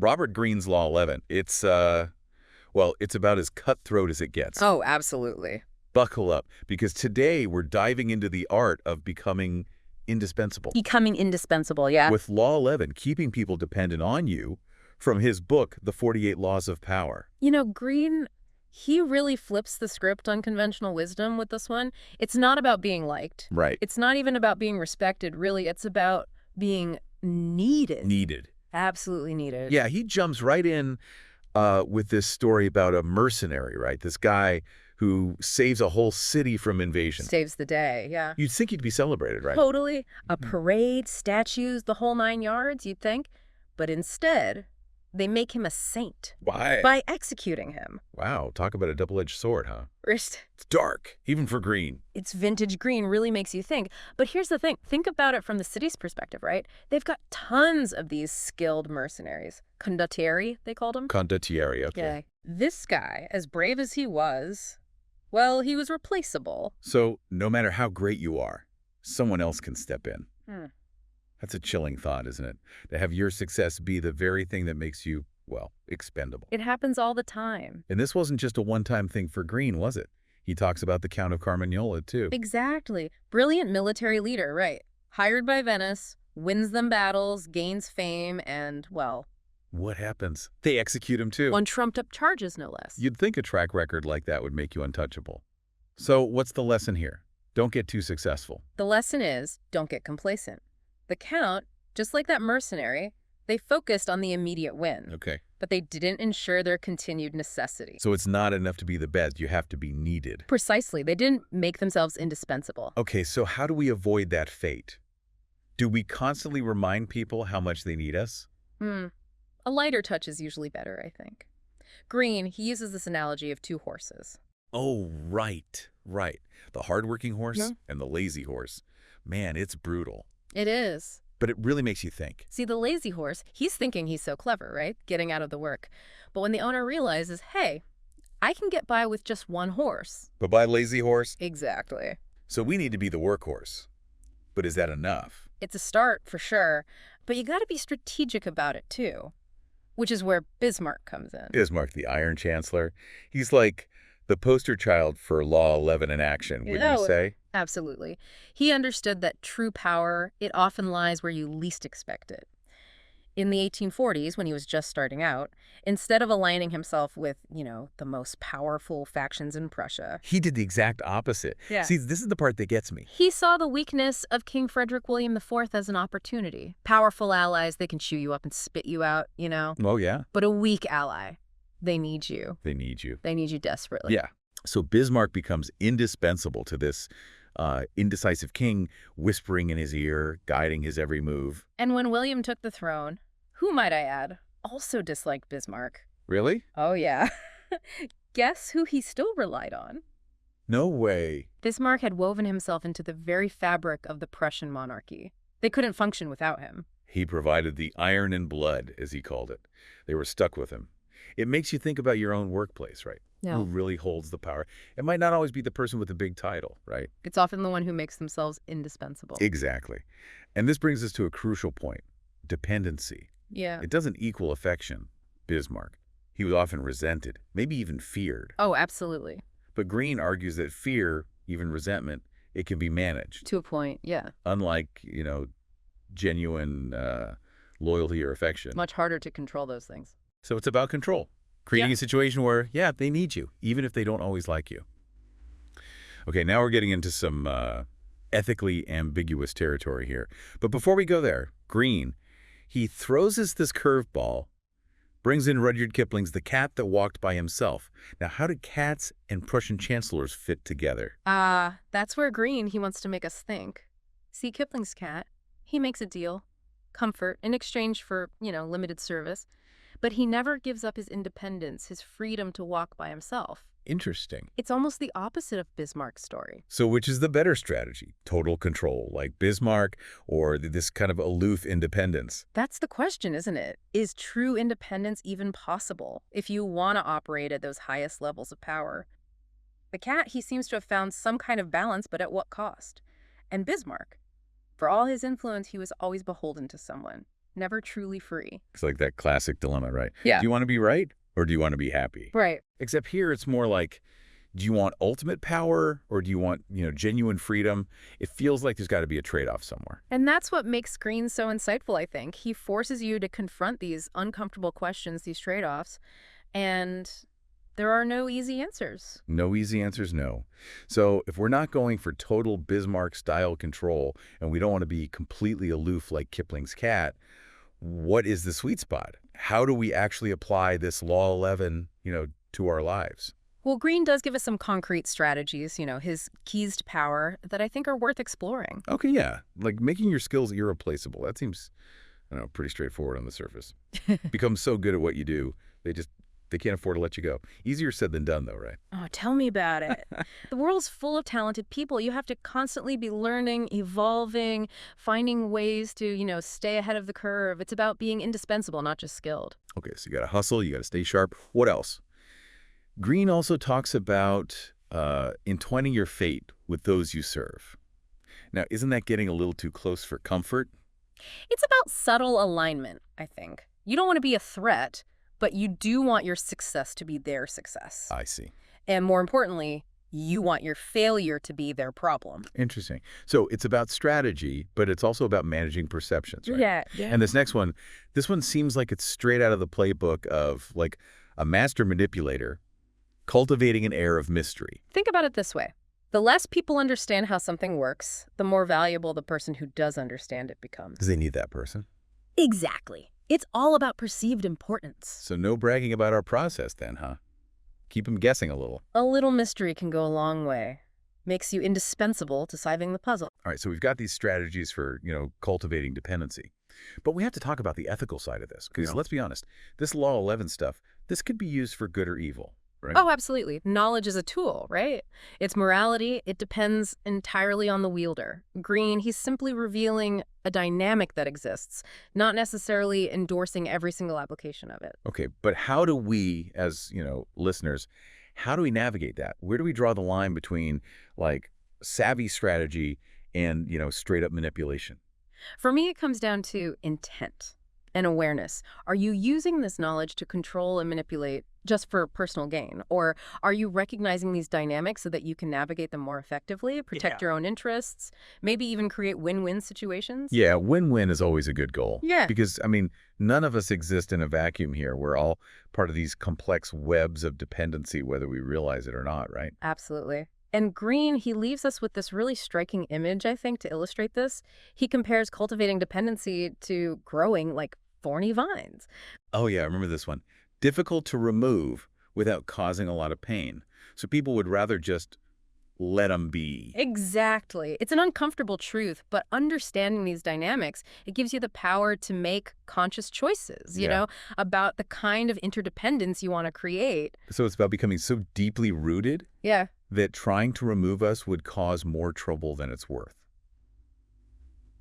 Robert Greene's Law 11. It's about as cutthroat as it gets. Oh, absolutely. Buckle up, because today we're diving into the art of becoming indispensable. Becoming indispensable, yeah. With Law 11, keeping people dependent on you, from his book, The 48 Laws of Power. You know, Green, he really flips the script on conventional wisdom with this one. It's not about being liked. Right. It's not even about being respected, really. It's about being needed. Needed. Absolutely needed. Yeah, he jumps right in with this story about a mercenary, right? This guy who saves a whole city from invasion. Saves the day, yeah. You'd think he'd be celebrated, right? Totally. A parade, statues, the whole 9 yards, you'd think. But instead, they make him a saint. Why? By executing him. Wow, talk about a double-edged sword, huh? Wrist. It's dark, even for Green. It's vintage Green, really makes you think. But here's the thing. Think about it from the city's perspective, right? They've got tons of these skilled mercenaries. Condottieri, they called them. Condottieri, okay. Yeah. This guy, as brave as he was, well, he was replaceable. So no matter how great you are, someone else can step in. That's a chilling thought, isn't it? To have your success be the very thing that makes you, well, expendable. It happens all the time. And this wasn't just a one-time thing for Green, was it? He talks about the Count of Carmagnola, too. Exactly. Brilliant military leader, right. Hired by Venice, wins them battles, gains fame, and, well... What happens? They execute him, too. On trumped-up charges, no less. You'd think a track record like that would make you untouchable. So what's the lesson here? Don't get too successful. The lesson is, don't get complacent. The Count, just like that mercenary, they focused on the immediate win. Okay. But they didn't ensure their continued necessity. So it's not enough to be the best. You have to be needed. Precisely. They didn't make themselves indispensable. Okay, so how do we avoid that fate? Do we constantly remind people how much they need us? A lighter touch is usually better, I think. Green, he uses this analogy of 2 horses. Oh, right. The hardworking horse and the lazy horse. Man, it's brutal. It is. But it really makes you think. See, the lazy horse, he's thinking he's so clever, right? Getting out of the work. But when the owner realizes, hey, I can get by with just 1 horse. But by lazy horse? Exactly. So we need to be the workhorse. But is that enough? It's a start, for sure. But you gotta be strategic about it, too. Which is where Bismarck comes in. Bismarck, the Iron Chancellor. He's like the poster child for Law 11 in action, wouldn't you say? Absolutely. He understood that true power, it often lies where you least expect it. In the 1840s, when he was just starting out, instead of aligning himself with, the most powerful factions in Prussia, He did the exact opposite. Yeah. See, this is the part that gets me. he saw the weakness of King Frederick William IV as an opportunity. Powerful allies, they can chew you up and spit you out, Oh, yeah. But a weak ally, they need you. They need you. They need you desperately. Yeah. So Bismarck becomes indispensable to this indecisive king, whispering in his ear, guiding his every move. And when William took the throne, who, might I add, also disliked Bismarck. Really? Oh, yeah. Guess who he still relied on? No way. Bismarck had woven himself into the very fabric of the Prussian monarchy. They couldn't function without him. He provided the iron and blood, as he called it. They were stuck with him. It makes you think about your own workplace, right? Yeah. Who really holds the power? It might not always be the person with the big title, right? It's often the one who makes themselves indispensable. Exactly. And this brings us to a crucial point. Dependency. Yeah. It doesn't equal affection. Bismarck. He was often resented, maybe even feared. Oh, absolutely. But Green argues that fear, even resentment, it can be managed. To a point, yeah. Unlike, genuine loyalty or affection. Much harder to control those things. So it's about control. Creating Yeah. a situation where, they need you, even if they don't always like you. Okay, now we're getting into some ethically ambiguous territory here. But before we go there, Green, he throws us this curveball, brings in Rudyard Kipling's The Cat That Walked by Himself. Now, how did cats and Prussian chancellors fit together? That's where Green, he wants to make us think. See, Kipling's cat, he makes a deal. Comfort, in exchange for, limited service. But he never gives up his independence, his freedom to walk by himself. Interesting. It's almost the opposite of Bismarck's story. So which is the better strategy? Total control, like Bismarck, or this kind of aloof independence? That's the question, isn't it? Is true independence even possible if you want to operate at those highest levels of power? The cat, he seems to have found some kind of balance, but at what cost? And Bismarck, for all his influence, he was always beholden to someone. never truly free. It's like that classic dilemma, right? Yeah. Do you want to be right or do you want to be happy? Right. Except here it's more like, do you want ultimate power or do you want, genuine freedom? It feels like there's got to be a trade-off somewhere. And that's what makes Green so insightful, I think. He forces you to confront these uncomfortable questions, these trade-offs, and there are no easy answers. No easy answers, no. So if we're not going for total Bismarck-style control and we don't want to be completely aloof like Kipling's cat, what is the sweet spot? How do we actually apply this Law 11, to our lives? Well, Green does give us some concrete strategies, his keys to power that I think are worth exploring. Okay, yeah. Like making your skills irreplaceable. That seems, pretty straightforward on the surface. Become so good at what you do, they can't afford to let you go. Easier said than done, though, right? Oh, tell me about it. The world's full of talented people. You have to constantly be learning, evolving, finding ways to, stay ahead of the curve. It's about being indispensable, not just skilled. Okay, so you got to hustle, you got to stay sharp. What else? Green also talks about entwining your fate with those you serve. Now, isn't that getting a little too close for comfort? It's about subtle alignment, I think. You don't want to be a threat, but you do want your success to be their success. I see. And more importantly, you want your failure to be their problem. Interesting. So it's about strategy, but it's also about managing perceptions, right? Yeah. And this one seems like it's straight out of the playbook of like a master manipulator cultivating an air of mystery. Think about it this way. The less people understand how something works, the more valuable the person who does understand it becomes. Because they need that person. Exactly. It's all about perceived importance. So no bragging about our process then, huh? Keep them guessing a little. A little mystery can go a long way. Makes you indispensable to solving the puzzle. All right, so we've got these strategies for, cultivating dependency. But we have to talk about the ethical side of this. Because let's be honest, this Law 11 stuff, this could be used for good or evil. Right? Oh, absolutely. Knowledge is a tool, right? It's morality. It depends entirely on the wielder. Green, he's simply revealing a dynamic that exists, not necessarily endorsing every single application of it. Okay, but how do we, as, listeners, how do we navigate that? Where do we draw the line between, like, savvy strategy and, straight-up manipulation? For me, it comes down to intent and awareness. Are you using this knowledge to control and manipulate just for personal gain? Or are you recognizing these dynamics so that you can navigate them more effectively, protect your own interests, maybe even create win-win situations? Yeah, win-win is always a good goal. Yeah. Because, none of us exist in a vacuum here. We're all part of these complex webs of dependency, whether we realize it or not, right? Absolutely. And Green, he leaves us with this really striking image, I think, to illustrate this. He compares cultivating dependency to growing like thorny vines. Oh, yeah, I remember this one. Difficult to remove without causing a lot of pain. So people would rather just let them be. Exactly. It's an uncomfortable truth, but understanding these dynamics, it gives you the power to make conscious choices, about the kind of interdependence you want to create. So it's about becoming so deeply rooted that trying to remove us would cause more trouble than it's worth.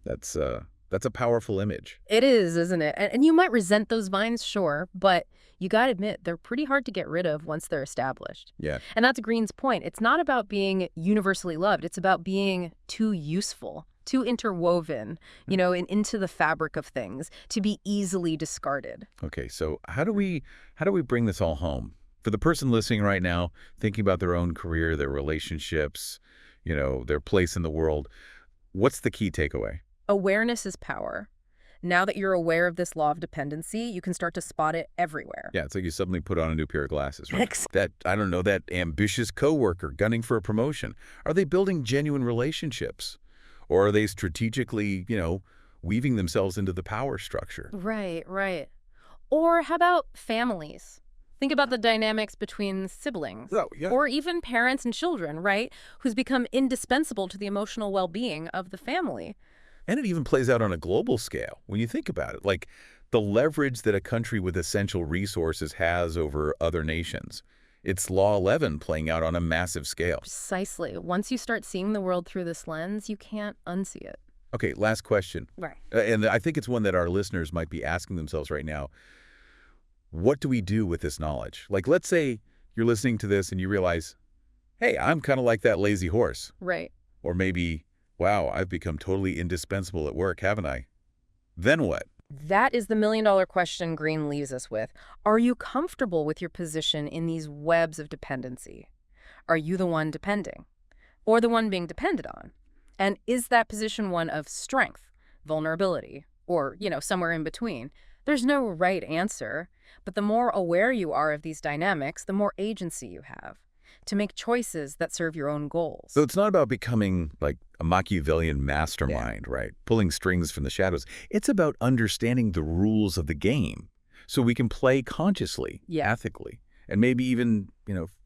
That's a powerful image. It is, isn't it? And you might resent those vines, sure, but you got to admit, they're pretty hard to get rid of once they're established. Yeah. And that's Green's point. It's not about being universally loved. It's about being too useful, too interwoven, into the fabric of things, to be easily discarded. Okay, so how do we bring this all home? For the person listening right now, thinking about their own career, their relationships, their place in the world, what's the key takeaway? Awareness is power. Now that you're aware of this law of dependency, you can start to spot it everywhere. Yeah, it's like you suddenly put on a new pair of glasses, right? That ambitious coworker gunning for a promotion. Are they building genuine relationships? Or are they strategically, weaving themselves into the power structure? Right, right. Or how about families? Think about the dynamics between siblings, or even parents and children, right? Who's become indispensable to the emotional well-being of the family. And it even plays out on a global scale when you think about it, like the leverage that a country with essential resources has over other nations. It's Law 11 playing out on a massive scale. Precisely. Once you start seeing the world through this lens, you can't unsee it. Okay, last question. Right. And I think it's one that our listeners might be asking themselves right now. What do we do with this knowledge? Like, let's say you're listening to this and you realize, hey, I'm kind of like that lazy horse. Right. Or maybe, wow, I've become totally indispensable at work, haven't I? Then what? That is the million-dollar question Green leaves us with. Are you comfortable with your position in these webs of dependency? Are you the one depending? Or the one being depended on? And is that position one of strength, vulnerability, or, somewhere in between? There's no right answer, but the more aware you are of these dynamics, the more agency you have to make choices that serve your own goals. So it's not about becoming like a Machiavellian Yeah. mastermind, right? Pulling strings from the shadows. It's about understanding the rules of the game so we can play consciously, Yeah. ethically, and maybe even,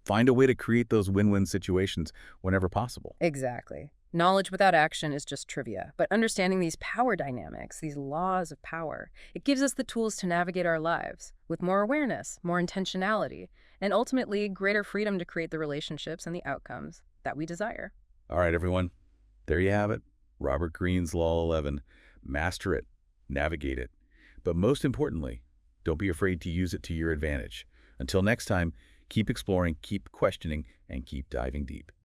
find a way to create those win-win situations whenever possible. Exactly. Knowledge without action is just trivia, but understanding these power dynamics, these laws of power, it gives us the tools to navigate our lives with more awareness, more intentionality, and ultimately greater freedom to create the relationships and the outcomes that we desire. All right, everyone. There you have it. Robert Greene's Law 11. Master it. Navigate it. But most importantly, don't be afraid to use it to your advantage. Until next time, keep exploring, keep questioning, and keep diving deep.